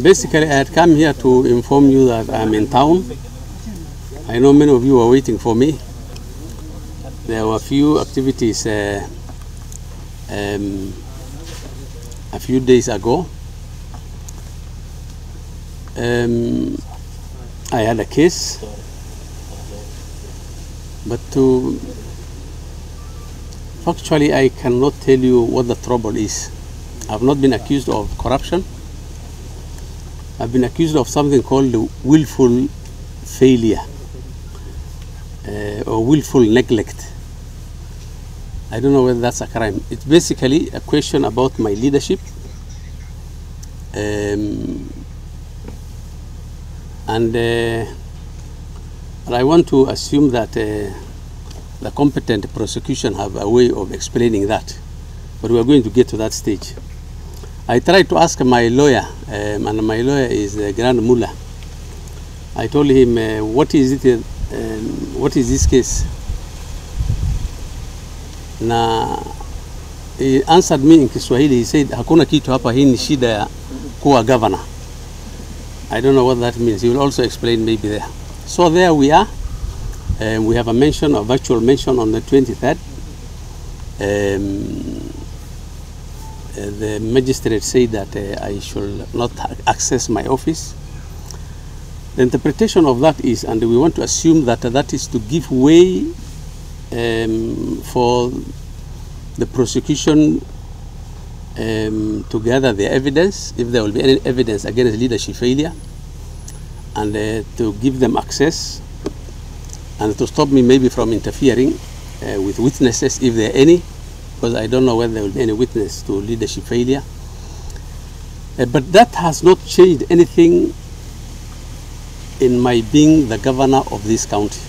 Basically, I had come here to inform you that I'm in town. I know many of you are waiting for me. There were a few activities a few days ago. I had a case, but factually I cannot tell you what the trouble is. I've not been accused of corruption. I've been accused of something called willful failure or willful neglect. I don't know whether that's a crime. It's basically a question about my leadership, and I want to assume that the competent prosecution have a way of explaining that, but we are going to get to that stage. I tried to ask my lawyer, and my lawyer is the Grand Mullah. I told him, what is this case? Na he answered me in Kiswahili. He said, hakuna kitu hapa, hii ni shida ya kuwa governor. I don't know what that means. He will also explain maybe there. So there we are. We have a mention, a virtual mention on the 23rd. The magistrate said that I should not access my office. The interpretation of that is, and we want to assume that that is to give way for the prosecution to gather the evidence, if there will be any evidence against leadership failure, and to give them access, and to stop me maybe from interfering with witnesses, if there are any, because I don't know whether there will be any witness to leadership failure. But that has not changed anything in my being the governor of this county.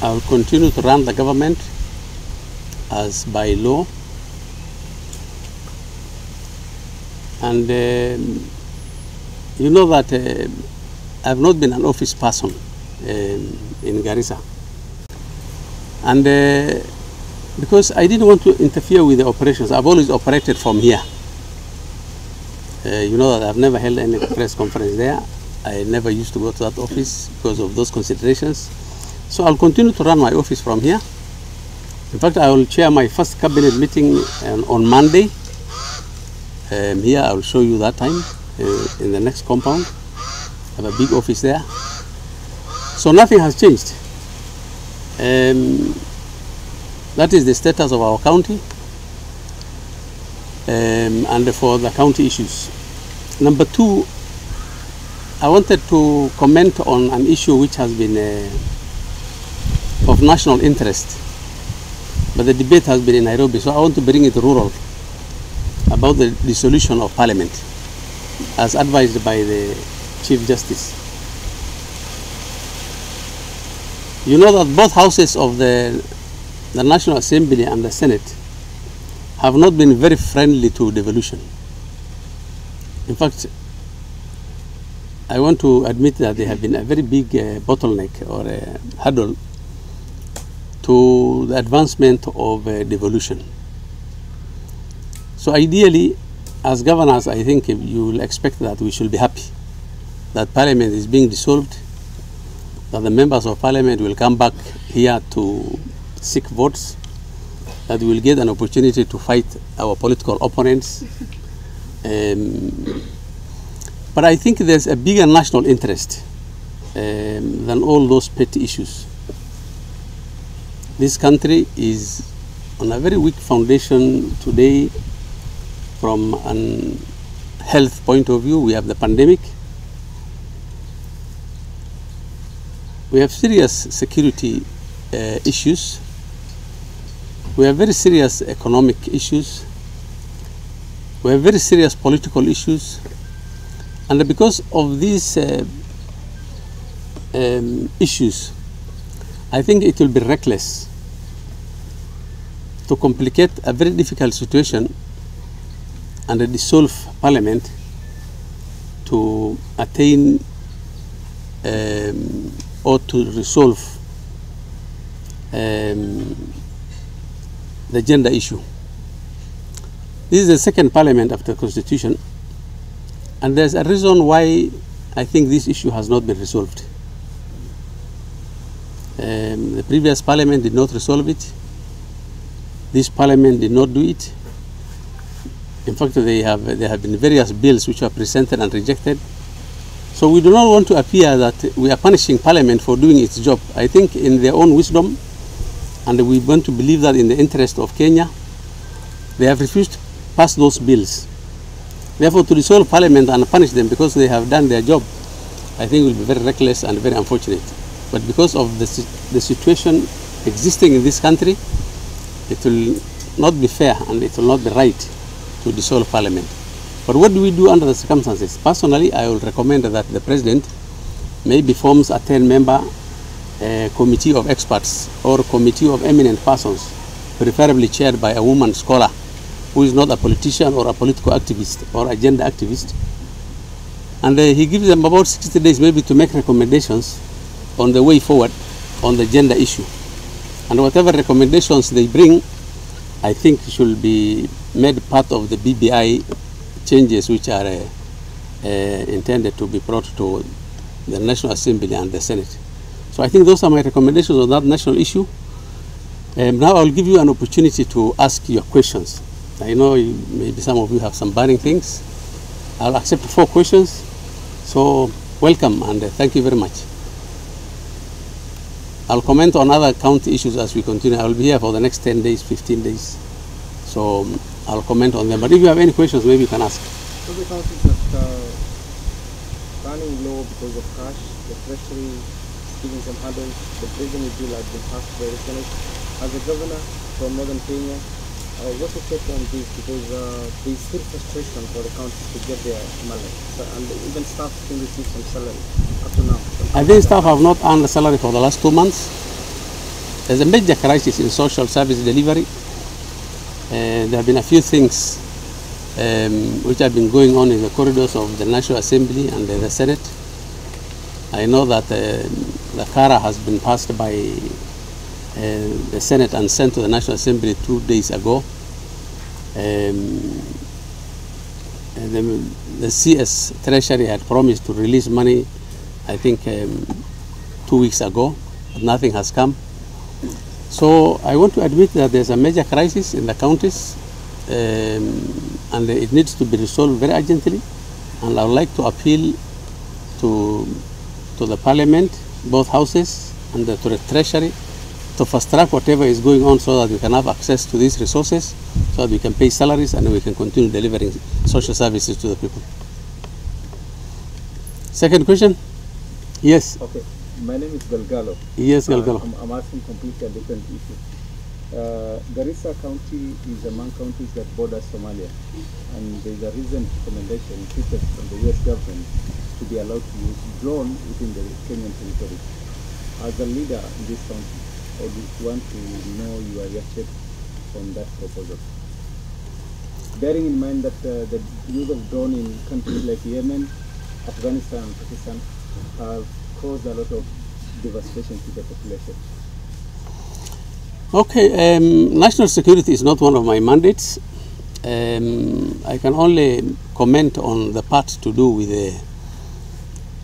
I will continue to run the government as by law, and you know that I've not been an office person in Garissa, and because I didn't want to interfere with the operations. I've always operated from here. You know that I've never held any press conference there. I never used to go to that office because of those considerations. So I'll continue to run my office from here. In fact, I will chair my first cabinet meeting on Monday. Here I will show you that time in the next compound. I have a big office there. So nothing has changed. That is the status of our county and for the county issues. Number two, I wanted to comment on an issue which has been of national interest, but the debate has been in Nairobi, so I want to bring it rural, about the dissolution of Parliament, as advised by the Chief Justice. You know that both houses of the National Assembly and the Senate have not been very friendly to devolution. In fact, I want to admit that they have been a very big bottleneck or a hurdle to the advancement of devolution. So ideally, as governors, I think you will expect that we should be happy that Parliament is being dissolved, that the members of Parliament will come back here to seek votes, that we will get an opportunity to fight our political opponents. But I think there's a bigger national interest than all those petty issues. This country is on a very weak foundation today from a health point of view. We have the pandemic. We have serious security issues. We have very serious economic issues. We have very serious political issues. And because of these issues, I think it will be reckless to complicate a very difficult situation and dissolve Parliament to attain or to resolve the gender issue. This is the second parliament after the constitution, and there's a reason why I think this issue has not been resolved. The previous parliament did not resolve it. This parliament did not do it. In fact, there have been various bills which were presented and rejected. So we do not want to appear that we are punishing parliament for doing its job. I think in their own wisdom, and we want to believe that in the interest of Kenya, they have refused to pass those bills. Therefore, to dissolve parliament and punish them because they have done their job, I think will be very reckless and very unfortunate. But because of the situation existing in this country, it will not be fair and it will not be right to dissolve parliament. But what do we do under the circumstances? Personally, I will recommend that the president maybe forms a 10-member committee of experts or committee of eminent persons, preferably chaired by a woman scholar who is not a politician or a political activist or agenda activist. And he gives them about 60 days maybe to make recommendations on the way forward on the gender issue. And whatever recommendations they bring, I think should be made part of the BBI changes which are intended to be brought to the National Assembly and the Senate. So I think those are my recommendations on that national issue. Now I'll give you an opportunity to ask your questions. I know maybe some of you have some burning things. I'll accept 4 questions. So welcome and thank you very much. I'll comment on other county issues as we continue. I'll be here for the next 10 days, 15 days. So I'll comment on them. But if you have any questions, maybe you can ask. So the counties that are running low because of cash, the treasury giving some handles, the revenue bill has been passed by the Senate. As a governor from northern Kenya, what's your take on this? Because there's still frustration for the county to get their money. So, and even staff still receive some salary up to now. I think staff have not earned a salary for the last 2 months. There's a major crisis in social service delivery. There have been a few things which have been going on in the corridors of the National Assembly and the Senate. I know that the CARA has been passed by the Senate and sent to the National Assembly 2 days ago. The CS Treasury had promised to release money, I think 2 weeks ago, but nothing has come. So I want to admit that there's a major crisis in the counties and it needs to be resolved very urgently. And I would like to appeal to the Parliament, both houses, and to the Treasury to fast track whatever is going on so that we can have access to these resources, so that we can pay salaries and we can continue delivering social services to the people. Second question? Yes. Okay. My name is Galgalo. Yes, Galgalo. I'm asking completely a different issue. Garissa County is among counties that border Somalia, and there is a recent recommendation issued from the U.S. government to be allowed to use drone within the Kenyan territory. As a leader in this county, I would want to know your reaction on that proposal. Bearing in mind that the use of drone in countries like Yemen, Afghanistan, and Pakistan have caused a lot of devastation to the population. Okay, national security is not one of my mandates. I can only comment on the part to do with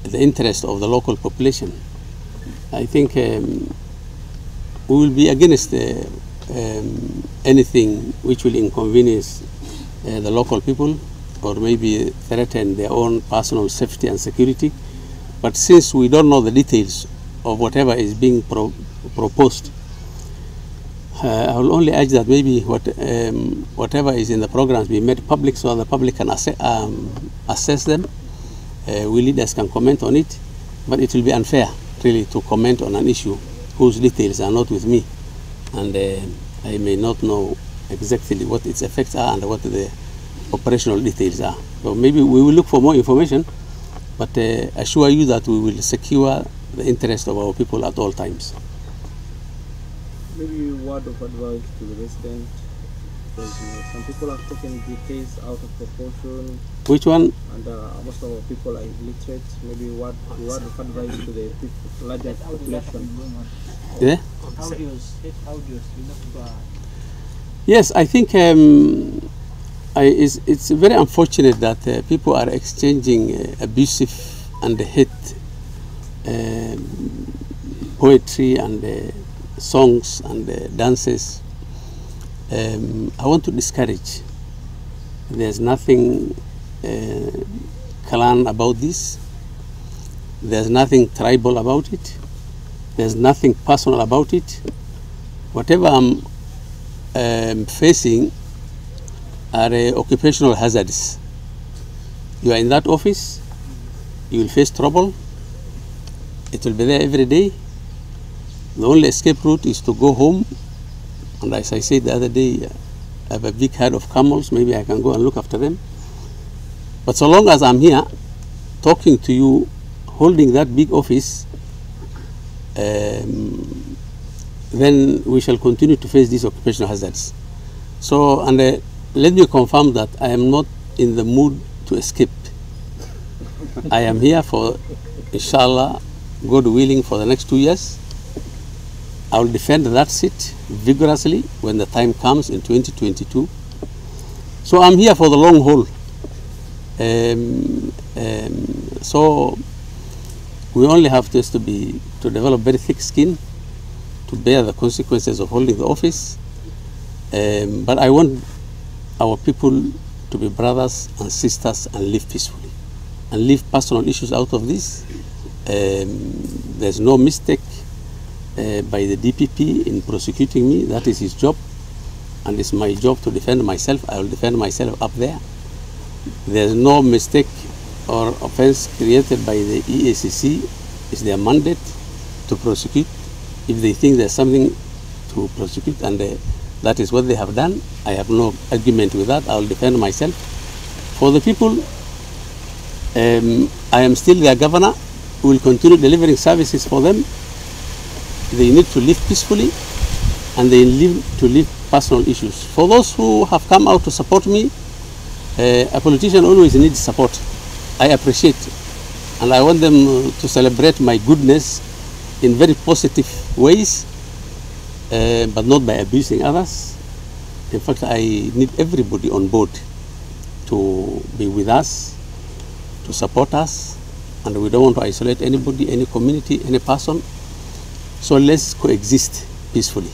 the interest of the local population. I think we will be against anything which will inconvenience the local people or maybe threaten their own personal safety and security. But since we don't know the details of whatever is being proposed, I will only urge that maybe whatever is in the programs be made public so the public can assess them. We leaders can comment on it, but it will be unfair really to comment on an issue whose details are not with me, and I may not know exactly what its effects are and what the operational details are. So maybe we will look for more information, but assure you that we will secure the interest of our people at all times. Maybe a word of advice to the resident, because some people have taken the case out of proportion. Which one? And most of our people are illiterate. Maybe a word of advice to the larger population. Yeah? Yes, I think it's very unfortunate that people are exchanging abusive and hate poetry and songs and dances. I want to discourage. There's nothing clan about this. There's nothing tribal about it. There's nothing personal about it. Whatever I'm facing are occupational hazards. You are in that office, you will face trouble. It will be there every day. The only escape route is to go home. And as I said the other day, I have a big herd of camels. Maybe I can go and look after them. But so long as I'm here, talking to you, holding that big office, then we shall continue to face these occupational hazards. So, and let me confirm that I am not in the mood to escape. I am here for, inshallah, God willing, for the next 2 years. I will defend that seat vigorously when the time comes in 2022. So I'm here for the long haul. So we only have just to develop very thick skin to bear the consequences of holding the office. But I want our people to be brothers and sisters and live peacefully and leave personal issues out of this. There's no mistake by the DPP in prosecuting me. That is his job, and it's my job to defend myself. I will defend myself up there. There's no mistake or offense created by the EACC. It's their mandate to prosecute. If they think there's something to prosecute, and that is what they have done, I have no argument with that. I will defend myself. For the people, I am still their governor. We will continue delivering services for them. They need to live peacefully, and they need to live personal issues. For those who have come out to support me, a politician always needs support. I appreciate, and I want them to celebrate my goodness in very positive ways, but not by abusing others. In fact, I need everybody on board to be with us, to support us, and we don't want to isolate anybody, any community, any person. So let's coexist peacefully.